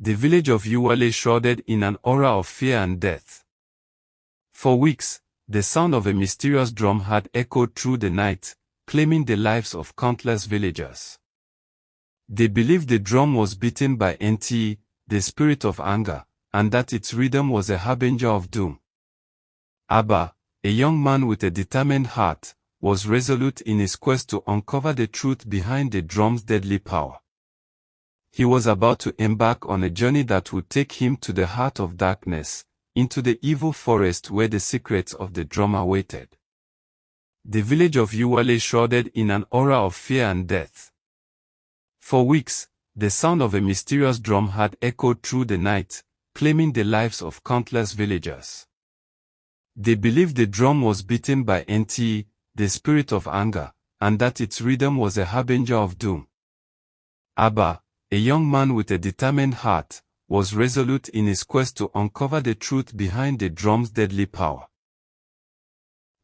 The village of Yuwa lay shrouded in an aura of fear and death. For weeks, the sound of a mysterious drum had echoed through the night, claiming the lives of countless villagers. They believed the drum was beaten by Nti, the spirit of anger, and that its rhythm was a harbinger of doom. Abah, a young man with a determined heart, was resolute in his quest to uncover the truth behind the drum's deadly power. He was about to embark on a journey that would take him to the heart of darkness, into the evil forest where the secrets of the drum awaited. The village of Yuwa lay shrouded in an aura of fear and death. For weeks, the sound of a mysterious drum had echoed through the night, claiming the lives of countless villagers. They believed the drum was beaten by Nti, the spirit of anger, and that its rhythm was a harbinger of doom. Abah, a young man with a determined heart, was resolute in his quest to uncover the truth behind the drum's deadly power.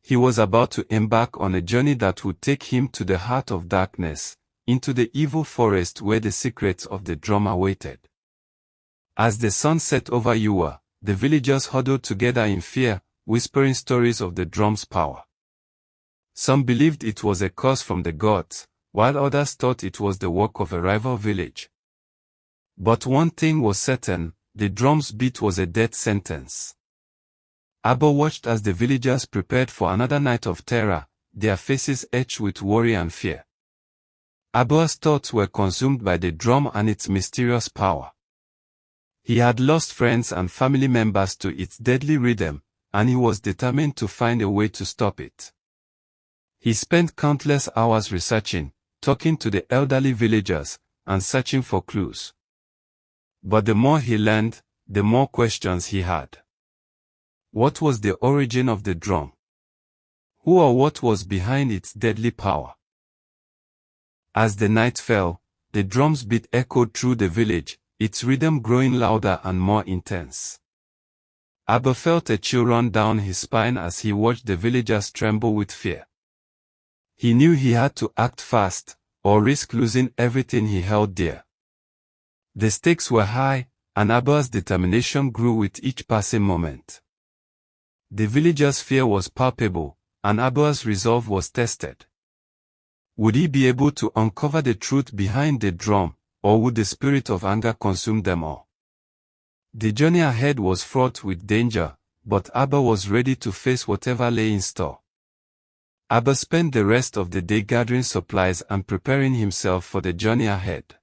He was about to embark on a journey that would take him to the heart of darkness, into the evil forest where the secrets of the drum awaited. As the sun set over Yuwa, the villagers huddled together in fear, whispering stories of the drum's power. Some believed it was a curse from the gods, while others thought it was the work of a rival village. But one thing was certain, the drum's beat was a death sentence. Abah watched as the villagers prepared for another night of terror, their faces etched with worry and fear. Abah's thoughts were consumed by the drum and its mysterious power. He had lost friends and family members to its deadly rhythm, and he was determined to find a way to stop it. He spent countless hours researching, talking to the elderly villagers, and searching for clues. But the more he learned, the more questions he had. What was the origin of the drum? Who or what was behind its deadly power? As the night fell, the drum's beat echoed through the village, its rhythm growing louder and more intense. Abah felt a chill run down his spine as he watched the villagers tremble with fear. He knew he had to act fast, or risk losing everything he held dear. The stakes were high, and Abah's determination grew with each passing moment. The villagers' fear was palpable, and Abah's resolve was tested. Would he be able to uncover the truth behind the drum, or would the spirit of anger consume them all? The journey ahead was fraught with danger, but Abah was ready to face whatever lay in store. Abah spent the rest of the day gathering supplies and preparing himself for the journey ahead.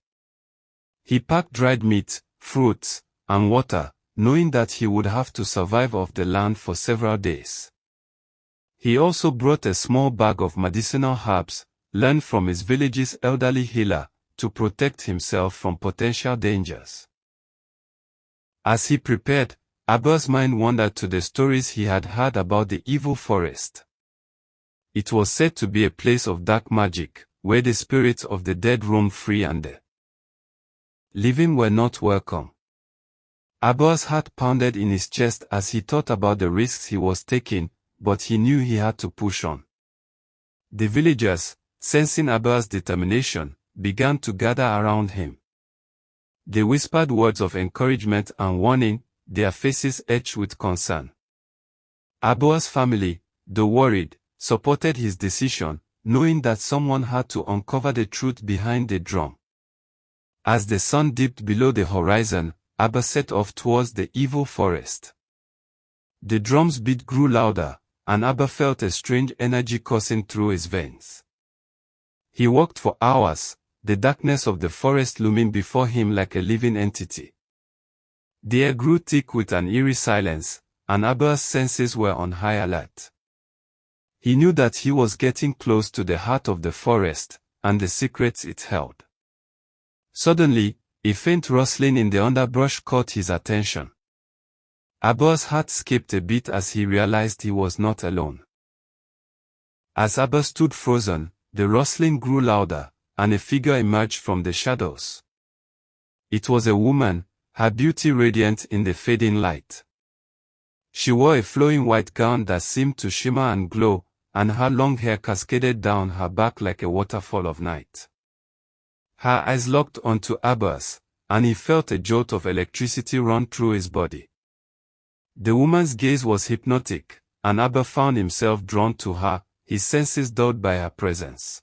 He packed dried meat, fruits, and water, knowing that he would have to survive off the land for several days. He also brought a small bag of medicinal herbs, learned from his village's elderly healer, to protect himself from potential dangers. As he prepared, Abah's mind wandered to the stories he had heard about the evil forest. It was said to be a place of dark magic, where the spirits of the dead roamed free and the living were not welcome. Abah's heart pounded in his chest as he thought about the risks he was taking, but he knew he had to push on. The villagers, sensing Abah's determination, began to gather around him. They whispered words of encouragement and warning, their faces etched with concern. Abah's family, though worried, supported his decision, knowing that someone had to uncover the truth behind the drum. As the sun dipped below the horizon, Abah set off towards the evil forest. The drum's beat grew louder, and Abah felt a strange energy coursing through his veins. He walked for hours, the darkness of the forest looming before him like a living entity. The air grew thick with an eerie silence, and Abah's senses were on high alert. He knew that he was getting close to the heart of the forest, and the secrets it held. Suddenly, a faint rustling in the underbrush caught his attention. Abah's heart skipped a beat as he realized he was not alone. As Abah stood frozen, the rustling grew louder, and a figure emerged from the shadows. It was a woman, her beauty radiant in the fading light. She wore a flowing white gown that seemed to shimmer and glow, and her long hair cascaded down her back like a waterfall of night. Her eyes locked onto Abah's, and he felt a jolt of electricity run through his body. The woman's gaze was hypnotic, and Abah found himself drawn to her, his senses dulled by her presence.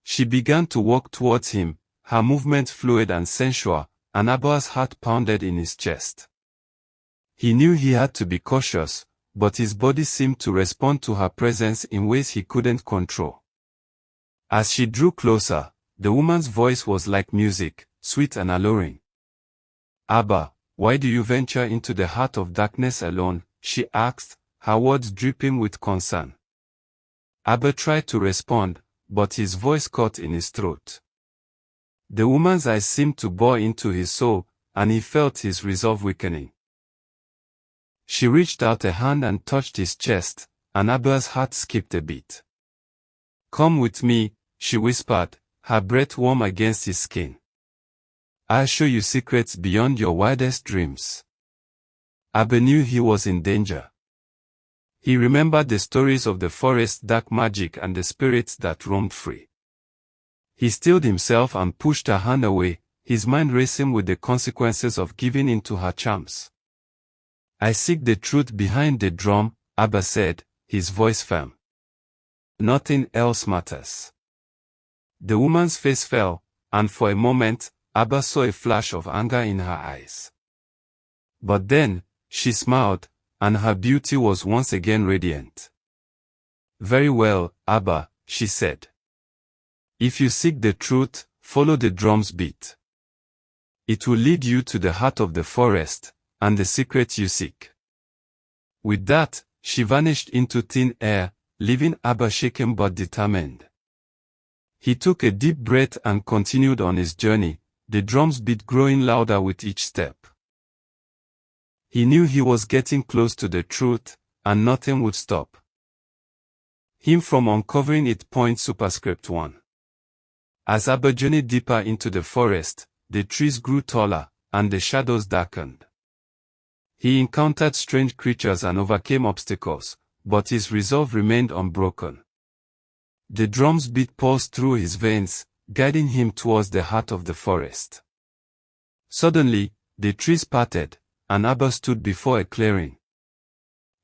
She began to walk towards him, her movement fluid and sensual, and Abah's heart pounded in his chest. He knew he had to be cautious, but his body seemed to respond to her presence in ways he couldn't control. As she drew closer, the woman's voice was like music, sweet and alluring. "Abah, why do you venture into the heart of darkness alone?" she asked, her words dripping with concern. Abah tried to respond, but his voice caught in his throat. The woman's eyes seemed to bore into his soul, and he felt his resolve weakening. She reached out a hand and touched his chest, and Abah's heart skipped a beat. "Come with me," she whispered, her breath warm against his skin. "I'll show you secrets beyond your wildest dreams." Abah knew he was in danger. He remembered the stories of the forest's dark magic and the spirits that roamed free. He stilled himself and pushed her hand away, his mind racing with the consequences of giving in to her charms. "I seek the truth behind the drum," Abah said, his voice firm. "Nothing else matters." The woman's face fell, and for a moment, Abah saw a flash of anger in her eyes. But then, she smiled, and her beauty was once again radiant. "Very well, Abah," she said. "If you seek the truth, follow the drum's beat. It will lead you to the heart of the forest, and the secret you seek." With that, she vanished into thin air, leaving Abah shaken but determined. He took a deep breath and continued on his journey, the drum's beat growing louder with each step. He knew he was getting close to the truth, and nothing would stop him from uncovering it. Superscript 1. As Abah journeyed deeper into the forest, the trees grew taller, and the shadows darkened. He encountered strange creatures and overcame obstacles, but his resolve remained unbroken. The drum's beat pulsed through his veins, guiding him towards the heart of the forest. Suddenly, the trees parted, and Abah stood before a clearing.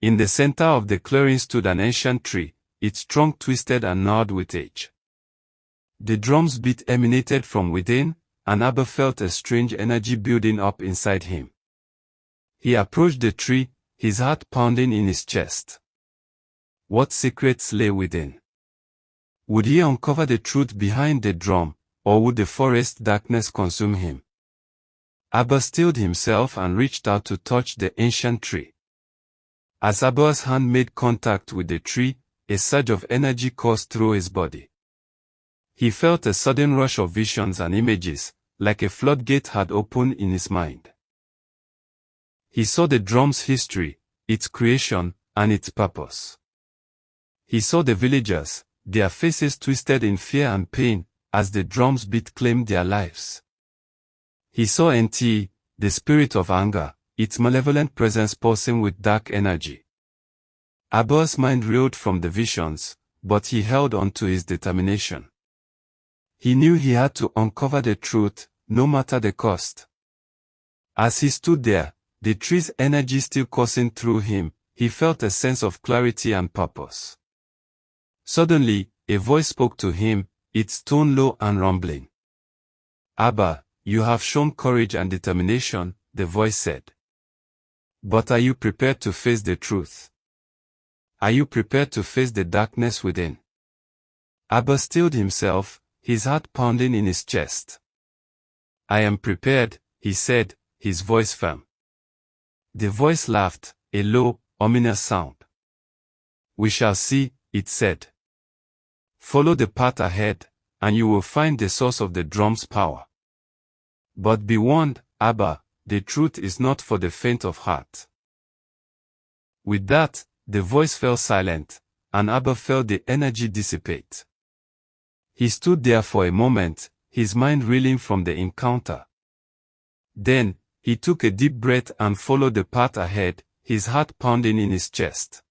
In the center of the clearing stood an ancient tree, its trunk twisted and gnarled with age. The drum's beat emanated from within, and Abah felt a strange energy building up inside him. He approached the tree, his heart pounding in his chest. What secrets lay within? Would he uncover the truth behind the drum, or would the forest darkness consume him? Abah stilled himself and reached out to touch the ancient tree. As Abah's hand made contact with the tree, a surge of energy coursed through his body. He felt a sudden rush of visions and images, like a floodgate had opened in his mind. He saw the drum's history, its creation, and its purpose. He saw the villagers, their faces twisted in fear and pain, as the drum's beat claimed their lives. He saw Nti, the spirit of anger, its malevolent presence pulsing with dark energy. Abah's mind reeled from the visions, but he held on to his determination. He knew he had to uncover the truth, no matter the cost. As he stood there, the tree's energy still coursing through him, he felt a sense of clarity and purpose. Suddenly, a voice spoke to him, its tone low and rumbling. "Abah, you have shown courage and determination," the voice said. "But are you prepared to face the truth? Are you prepared to face the darkness within?" Abah stilled himself, his heart pounding in his chest. "I am prepared," he said, his voice firm. The voice laughed, a low, ominous sound. "We shall see," it said. "Follow the path ahead, and you will find the source of the drum's power. But be warned, Abah, the truth is not for the faint of heart." With that, the voice fell silent, and Abah felt the energy dissipate. He stood there for a moment, his mind reeling from the encounter. Then, he took a deep breath and followed the path ahead, his heart pounding in his chest.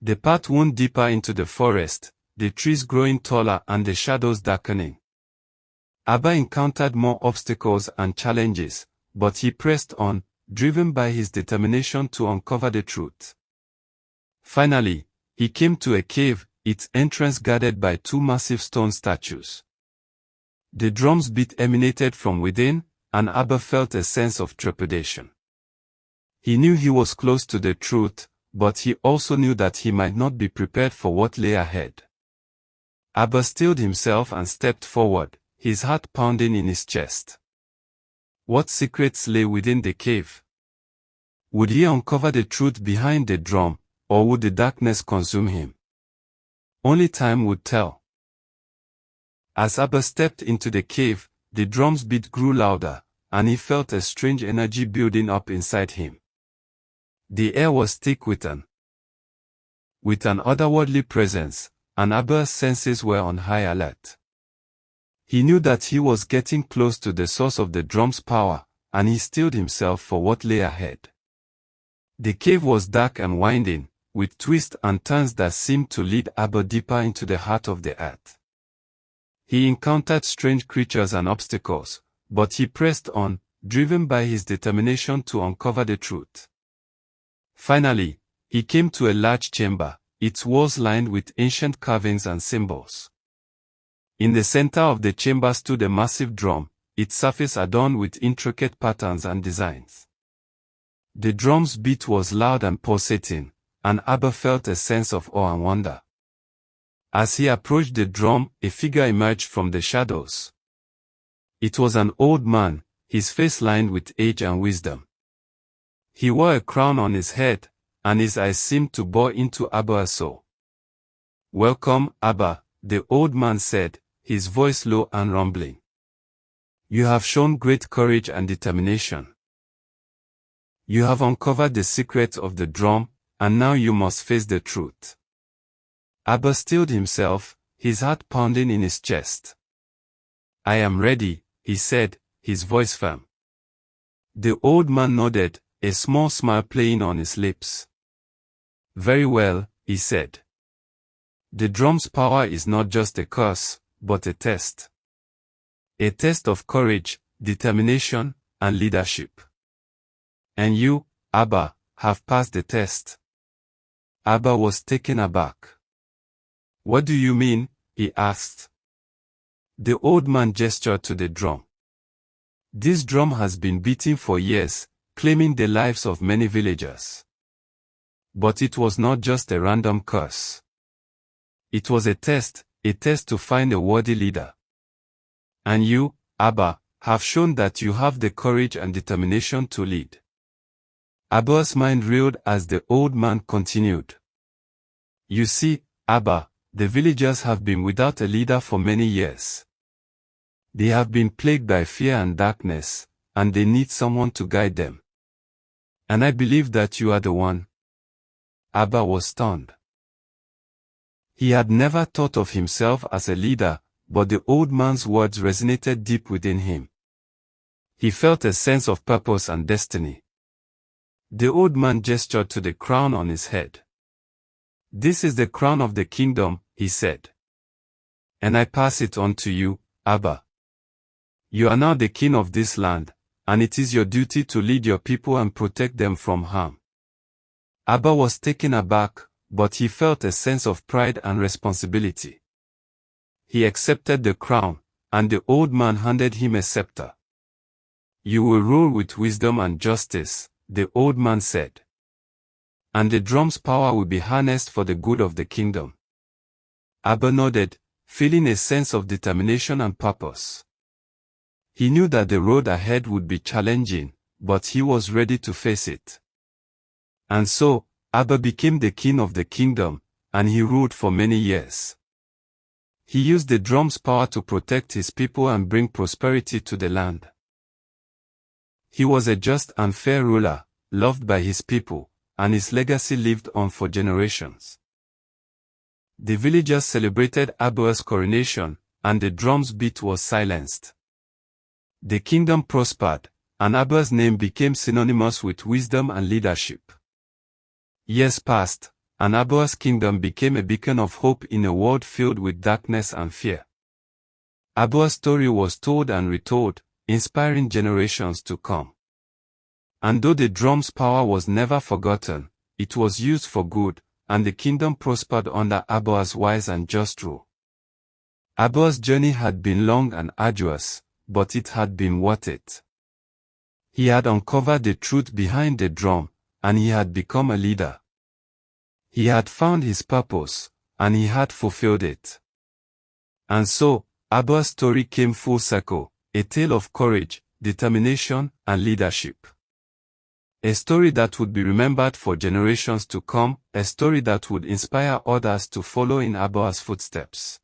The path wound deeper into the forest, the trees growing taller and the shadows darkening. Abah encountered more obstacles and challenges, but he pressed on, driven by his determination to uncover the truth. Finally, he came to a cave, its entrance guarded by two massive stone statues. The drum's beat emanated from within, and Abah felt a sense of trepidation. He knew he was close to the truth, but he also knew that he might not be prepared for what lay ahead. Abah steeled himself and stepped forward, his heart pounding in his chest. What secrets lay within the cave? Would he uncover the truth behind the drum, or would the darkness consume him? Only time would tell. As Abah stepped into the cave, the drum's beat grew louder, and he felt a strange energy building up inside him. The air was thick with an otherworldly presence, and Abah's senses were on high alert. He knew that he was getting close to the source of the drum's power, and he steeled himself for what lay ahead. The cave was dark and winding, with twists and turns that seemed to lead Abah deeper into the heart of the earth. He encountered strange creatures and obstacles, but he pressed on, driven by his determination to uncover the truth. Finally, he came to a large chamber, its walls lined with ancient carvings and symbols. In the center of the chamber stood a massive drum, its surface adorned with intricate patterns and designs. The drum's beat was loud and pulsating, and Abah felt a sense of awe and wonder. As he approached the drum, a figure emerged from the shadows. It was an old man, his face lined with age and wisdom. He wore a crown on his head, and his eyes seemed to bore into Abah's soul. "Welcome, Abah," the old man said, his voice low and rumbling. "You have shown great courage and determination. You have uncovered the secrets of the drum, and now you must face the truth." Abah steeled himself, his heart pounding in his chest. "I am ready," he said, his voice firm. The old man nodded, a small smile playing on his lips. "Very well," he said. "The drum's power is not just a curse, but a test. A test of courage, determination, and leadership. And you, Abah, have passed the test." Abah was taken aback. "What do you mean?" he asked. The old man gestured to the drum. "This drum has been beating for years, claiming the lives of many villagers. But it was not just a random curse. It was a test to find a worthy leader. And you, Abah, have shown that you have the courage and determination to lead." Abah's mind reeled as the old man continued. "You see, Abah, the villagers have been without a leader for many years. They have been plagued by fear and darkness, and they need someone to guide them. And I believe that you are the one." Abah was stunned. He had never thought of himself as a leader, but the old man's words resonated deep within him. He felt a sense of purpose and destiny. The old man gestured to the crown on his head. "This is the crown of the kingdom," he said. "And I pass it on to you, Abah. You are now the king of this land, and it is your duty to lead your people and protect them from harm." Abah was taken aback, but he felt a sense of pride and responsibility. He accepted the crown, and the old man handed him a scepter. "You will rule with wisdom and justice," the old man said. "And the drum's power will be harnessed for the good of the kingdom." Abah nodded, feeling a sense of determination and purpose. He knew that the road ahead would be challenging, but he was ready to face it. And so, Abah became the king of the kingdom, and he ruled for many years. He used the drum's power to protect his people and bring prosperity to the land. He was a just and fair ruler, loved by his people, and his legacy lived on for generations. The villagers celebrated Abah's coronation, and the drum's beat was silenced. The kingdom prospered, and Abah's name became synonymous with wisdom and leadership. Years passed, and Abah's kingdom became a beacon of hope in a world filled with darkness and fear. Abah's story was told and retold, inspiring generations to come. And though the drum's power was never forgotten, it was used for good, and the kingdom prospered under Abah's wise and just rule. Abah's journey had been long and arduous, but it had been worth it. He had uncovered the truth behind the drum, and he had become a leader. He had found his purpose, and he had fulfilled it. And so, Abah's story came full circle, a tale of courage, determination, and leadership. A story that would be remembered for generations to come, a story that would inspire others to follow in Abah's footsteps.